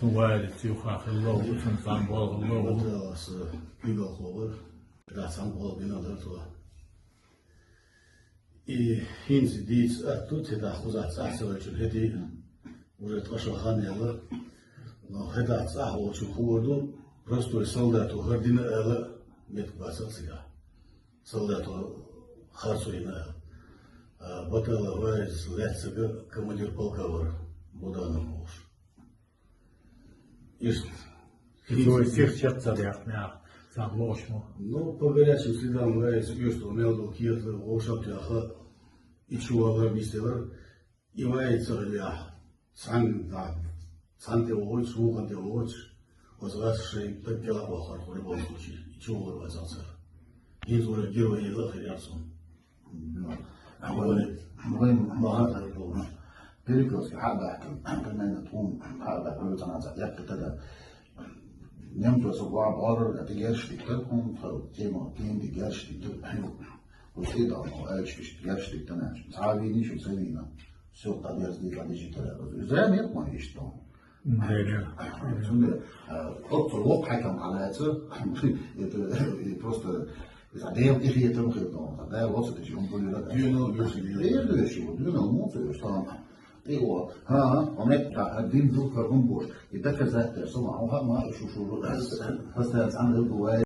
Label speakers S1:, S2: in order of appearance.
S1: سوالد سيوخا خلوه وسنسان بول خلوه.
S2: هذا是一个火锅，那上锅跟那头做。因此第一次都在那胡子扎手就那的，我这他说喊那个，那黑大扎我去火都，просто солдату гордина эла нет басалсига, солдату харсуина, батала вайс лецега командир полка вар, Буданов муж.
S1: Всех чатцев яхня, сам лошмо.
S2: Ну, по горячим следам вайс юсту мелду киртла, ошаптяха, и чувала мистер, и вайс царля, санте оч, суханте оч, возрасший так дела бахар в любом случае, и чувала вайсанцер. Инзура героя и лахаряцун.
S3: مهم مهارة اليوم بيركوس حاجة كمان تقوم حاجة كل تنازع يبتدى نمت وسبوع بار تجارش في كتابهم فكيما كين تجارش في كتاب وكده ما قالش في تجارش في تناش تعالي شو سوينا سوق طبيعي دي على ديجيتال زي ما يطمن يشتغل حط الوقت حكم على هذا просто det är inte helt omkring då. Det är också det som borde det. Det är det som du nog måste förstå. Det går. Om det din brukar umgås. Det är det som har man så så. Fast det är andra